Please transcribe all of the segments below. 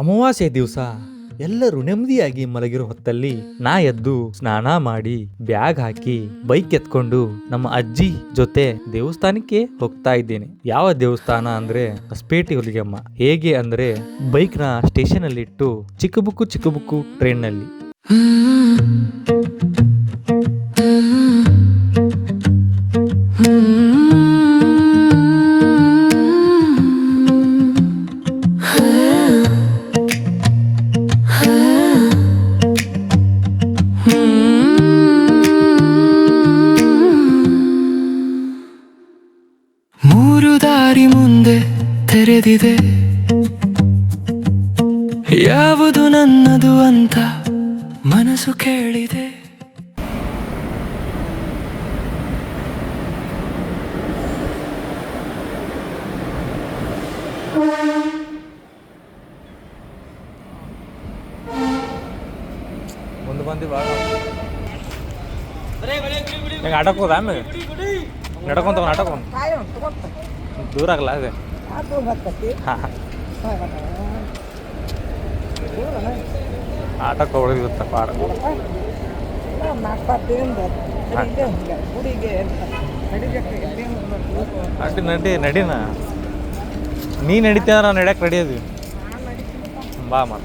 ಅಮಾವಾಸ್ಯೆ ದಿವಸ ಎಲ್ಲರೂ ನೆಮ್ಮದಿಯಾಗಿ ಮಲಗಿರೋ ಹೊತ್ತಲ್ಲಿ ನಾ ಎದ್ದು ಸ್ನಾನ ಮಾಡಿ ಬ್ಯಾಗ್ ಹಾಕಿ ಬೈಕ್ ಎತ್ಕೊಂಡು ನಮ್ಮ ಅಜ್ಜಿ ಜೊತೆ ದೇವಸ್ಥಾನಕ್ಕೆ ಹೋಗ್ತಾ ಇದ್ದೇನೆ. ಯಾವ ದೇವಸ್ಥಾನ ಅಂದ್ರೆ ಹೊಸಪೇಟೆ ಹುಲಿಗೆಮ್ಮ. ಹೇಗೆ ಅಂದ್ರೆ ಬೈಕ್ ನ ಸ್ಟೇಷನ್ ಅಲ್ಲಿ ಇಟ್ಟು ಚಿಕ್ಕ ಬುಕ್ಕು ಟ್ರೈನ್ ನಲ್ಲಿ. ಮೂರು ದಾರಿ ಮುಂದೆ ತೆರೆದಿದೆ, ಯಾವುದು ನನ್ನದು ಅಂತ ಮನಸ್ಸು ಕೇಳಿದೆ. ಮುಂದೆ ಬಂದಿ ಬಾಳ ಹೆಂಗೆ ಆಟಕ್ಕೆ ಹೋದ ಆಮೇಲೆ ನಡ್ಕೊಂತ ಆಟಕ್ಕೆ ದೂರ ಆಗಲ್ಲ ಅದೇ. ಆಟಕ್ಕೆ ಹೊಡೆದಿರುತ್ತಪ್ಪ ನಡಿನ ನೀ ನಡಿತೀಯ ನಾವು ನಡ್ಯಕ್ಕೆ ರೆಡಿ ಅದೀವಿ. ಬಾ ಮಾಡ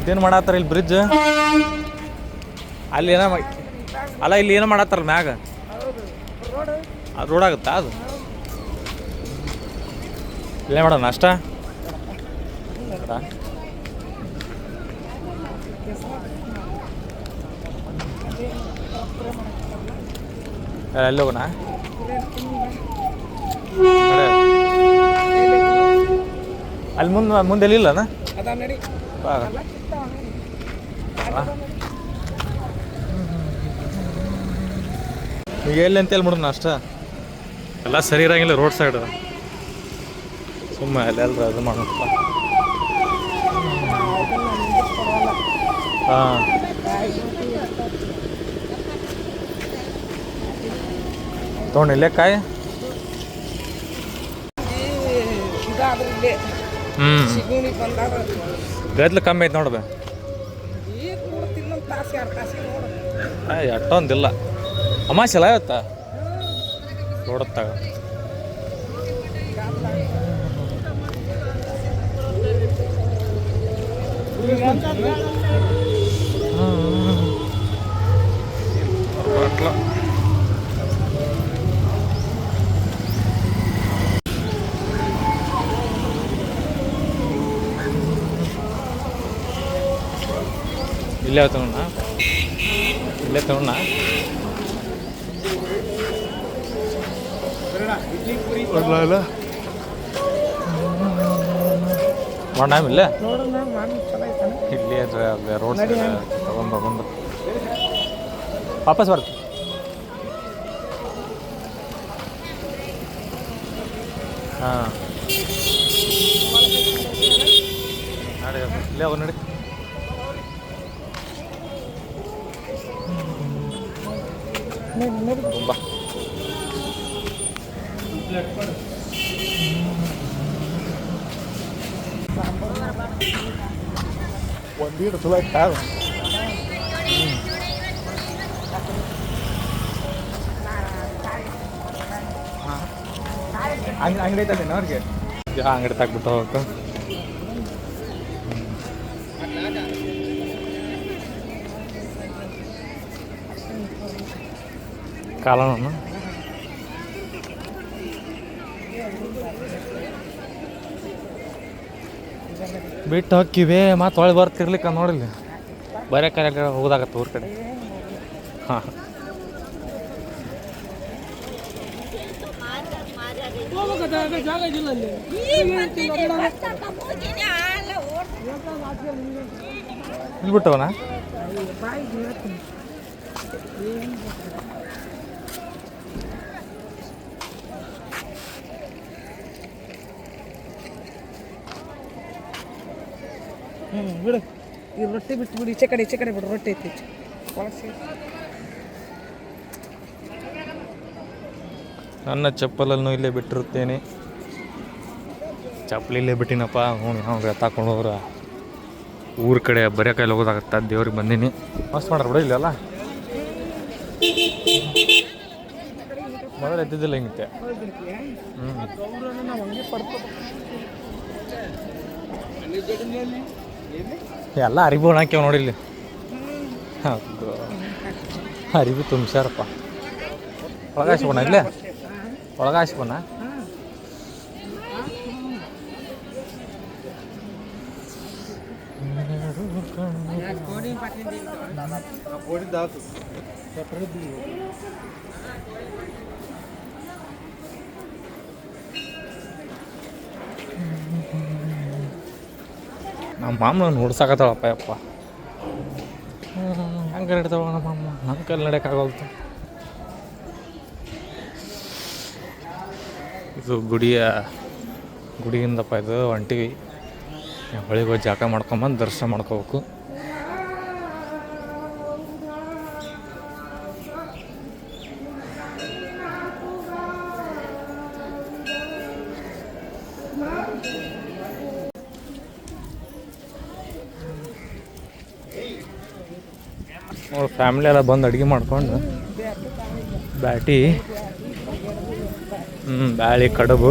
ಇದೇನು ಮಾಡತ್ತಾರ ಇಲ್ಲಿ ಬ್ರಿಡ್ಜ್ ಅಲ್ಲಿ ಏನೋ ಅಲ್ಲ ಇಲ್ಲಿ ಏನೋ ಮಾಡತ್ತಾರ ಮ್ಯಾಗ ಅದು ರೋಡ್ ಆಗುತ್ತಾ ಅದು ಇಲ್ಲೇ ಮಾಡೋಣ ನಾಷ್ಟ ಎಲ್ಲಿ ಹೋಗೋಣ ಅಲ್ಲಿ ಮುಂದೆ ಎಲ್ಲಿಲ್ಲನ ಈಗ ಎಲ್ಲಿ ಅಂತ ಎಲ್ಲಿ ಮಾಡೋಣ ಅಷ್ಟ ಎಲ್ಲ ಸರಿ ಇರಂಗಿಲ್ಲ ರೋಡ್ ಸೈಡ್ ಸುಮ್ಮನೆ ಅಲ್ಲಿ ಎಲ್ರ ಅದು ಮಾಡಪ್ಪ. ಹಾಂ ತೊಗೊಂಡು ಇಲ್ಲೇ ಕಾಯಿ ಗದ್ಲು ಕಮ್ಮಿ ಐತೆ ನೋಡ್ಬೆ ಎಷ್ಟೊಂದಿಲ್ಲ ಅಮಾಸೆ ಅಲ್ಲ ಇವತ್ತ ನೋಡತ್ತಾಗ ಇಲ್ಲೇ ತಗೋಣ ಇಲ್ಲೇ ತಗೋಣ ಮಾಡೋಣ ಇಲ್ಲೇ ಇಲ್ಲಿ ರೋಡ್ ಸೈಡ್ ತಗೊಂಡು ವಾಪಸ್ ಬರ್ತೀವಿ. ಹಾಂ ನಡಿ ಇಲ್ಲೇ ಹೋಗಿ ನಡಿ. ಬಾ ಒಂದೀಡು ಚಲೋ ಆಯ್ತಾ ಅಂಗಡಿ ಐತಲ್ಲ ಅವ್ರಿಗೆ ಅಂಗಡಿ ತಾಕ್ಬಿಟ್ಟು ಹೋಗಕ್ಕೆ ಕಾಲನ ಬಿಟ್ಟು ಹೋಕ್ಕಿವೆ ಮತ್ತು ಹೊಳೆ ಬರ್ತಿರ್ಲಿಕ್ಕೆ ನೋಡಿಲ್ಲ ಬರೇ ಕಡೆ ಹೋಗೋದಾಗತ್ತೆ ಊರ ಕಡೆ. ಹಾಂ ಇಲ್ಲಿ ಬಿಟ್ಟವನ ಬಿಡು ಈ ರೊಟ್ಟಿ ಬಿಟ್ಟು ಬಿಡು ಈಚೆ ಕಡೆ ಬಿಡು ರೊಟ್ಟಿ ಐತಿ ನನ್ನ ಚಪ್ಪಲನ್ನು ಇಲ್ಲೇ ಬಿಟ್ಟಿರುತ್ತೇನೆ. ಚಪ್ಪಲಿ ಇಲ್ಲೇ ಬಿಟ್ಟಿನಪ್ಪ. ಅವ್ನು ತಗೊಂಡು ಹೋದ್ರ ಊರ ಕಡೆ ಬರೀ ಕೈಲಿ ಹೋಗೋದಾಗತ್ತ. ದೇವ್ರಿಗೆ ಬಂದೀನಿ. ಮಸ್ತ್ ಮಾಡ್ರಿ ಬಿಡ ಇಲ್ಲೆಲ್ಲ. ಮೊದಲು ಎದ್ದಿದ್ದಿಲ್ಲ ಹಿಂಗೆ. ಎಲ್ಲ ಅರಿವು ಹಾಕ್ಯಾವ ನೋಡಿ ಇಲ್ಲಿ. ಹೌದು, ಅರಿವು ತುಂಬ್ಸ್ಯಾರಪ್ಪ. ಒಳಗಾಯಿಸ್ಬೋಣ ಇಲ್ಲೇ, ಒಳಗಾಯಿಸ್ಬೋಣ. ನಮ್ಮ ಮಾಮ ನೋಡ್ಸಾಕತ್ತಾಳಪ್ಪ. ಯಪ್ಪ ಹೆಂಗೆ ನಡೀತಾವ ನಮ್ಮ ಅಮ್ಮ. ನನ್ನ ಕೈಲಿ ನಡೆಯೋಕ್ಕಾಗಲ್ತು. ಇದು ಗುಡಿಯಿಂದಪ್ಪ ಇದು ಹೊಂಟಿವಿ. ಹೊಳಿಗೆ ಹೋಗಿ ಜಾಗ ಮಾಡ್ಕೊಂಬಂದು ದರ್ಶನ ಮಾಡ್ಕೋಬೇಕು. ಅವ್ರ ಫ್ಯಾಮಿಲಿ ಎಲ್ಲ ಬಂದು ಅಡುಗೆ ಮಾಡ್ಕೊಂಡು ಬ್ಯಾಟಿ ಬ್ಯಾಳಿ ಕಡುಬು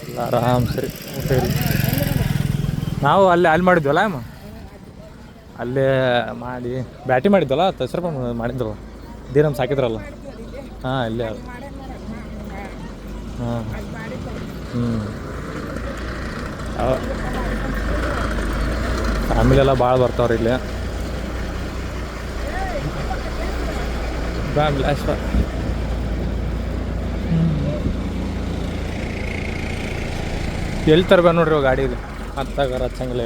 ಎಲ್ಲ ಆರಾಮ್ ಸರಿ ಊಟ ಇಲ್ಲ. ನಾವು ಅಲ್ಲಿ ಮಾಡಿದ್ವಲ್ಲ ಅಮ್ಮ, ಅಲ್ಲೇ ಮಾಡಿ ಬ್ಯಾಟಿ ಮಾಡಿದ್ವಲ್ಲ, ತಸರಪ್ಪ ಮಾಡಿದ್ರಲ್ಲ, ದೀನಮ್ ಸಾಕಿದ್ರಲ್ಲ. ಹಾಂ ಇಲ್ಲೇ ಅದು. ಹಾಂ ಫ್ಯಾಮಿಲಿ ಎಲ್ಲ ಭಾಳ ಬರ್ತಾವ್ರಿ ಇಲ್ಲಿ. ಫ್ಯಾಮಿಲಿ ಎಲ್ಲಿ ತರ್ಬೇಕು ನೋಡ್ರಿ ಗಾಡಿ ಇದು. ಹತ್ತಾಗಾರ ಹಚ್ಚಂಗಿಲ್ಲ.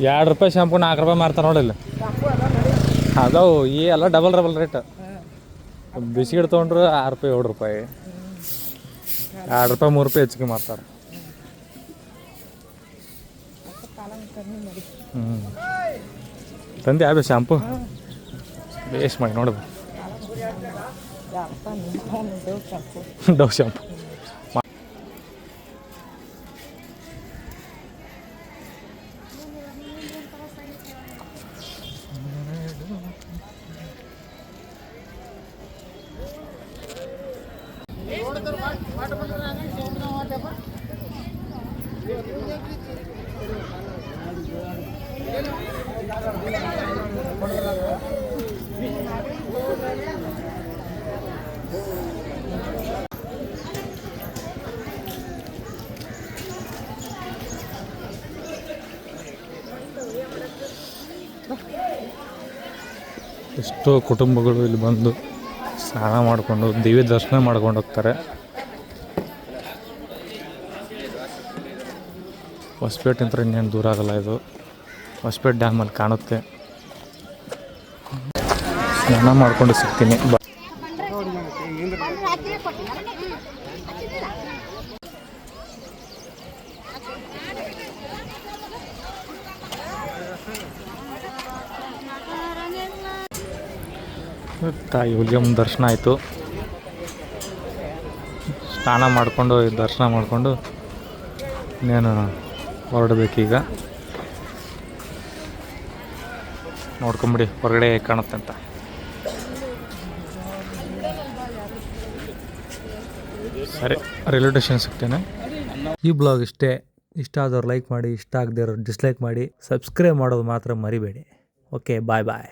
₹2 ಶಾಂಪು ₹4 ಮಾರ್ತಾರೆ ನೋಡಿಲ್ಲ. ಅದಾವು ಈ ಎಲ್ಲ ಡಬಲ್ ರೇಟ್. ಬಿಸ್ಕಿಟ್ ತೊಗೊಂಡ್ರೆ ₹6 ₹7. ₹2 ₹3 ಹೆಚ್ಚಿಗೆ ಮಾರ್ತಾರೆ. ತಂದೆ ಯಾವ ಶಾಂಪು ಬೇಸ್ ಮಾಡಿ ನೋಡ್ದು. ಡವ್ ಶಾಂಪು ಎಷ್ಟೋ ಕುಟುಂಬಗಳು ಇಲ್ಲಿ ಬಂದು ಸ್ನಾನ ಮಾಡಿಕೊಂಡು ದೇವಿ ದರ್ಶನ ಮಾಡ್ಕೊಂಡು ಹೋಗ್ತಾರೆ. ಹೊಸಪೇಟೆ ಅಂತ ಇನ್ನೇನು ದೂರ ಆಗಲ್ಲ. ಇದು ಹೊಸಪೇಟೆ ಡ್ಯಾಮಲ್ಲಿ ಕಾಣುತ್ತೆ. ಸ್ನಾನ ಮಾಡಿಕೊಂಡು ಸಿಗ್ತೀನಿ. ತಾಯಿ ಹುಲಿಯಮ್ಮ ದರ್ಶನ ಆಯಿತು. ಸ್ನಾನ ಮಾಡಿಕೊಂಡು ದರ್ಶನ ಮಾಡಿಕೊಂಡು ಇನ್ನೇನು ಹೊರಡಬೇಕೀಗ. ನೋಡ್ಕೊಂಬಿಡಿ ಹೊರಗಡೆ ಕಾಣುತ್ತೆ ಅಂತ. ಸರಿ, ರೈಲ್ವೆ ಸ್ಟೇಷನ್ ಸಿಗ್ತೇನೆ. ಈ ಬ್ಲಾಗ್ ಇಷ್ಟ ಆದವ್ರು ಲೈಕ್ ಮಾಡಿ, ಇಷ್ಟ ಆಗದೆ ಇರೋರು ಡಿಸ್ಲೈಕ್ ಮಾಡಿ, ಸಬ್ಸ್ಕ್ರೈಬ್ ಮಾಡೋದು ಮಾತ್ರ ಮರಿಬೇಡಿ. ಓಕೆ, ಬಾಯ್.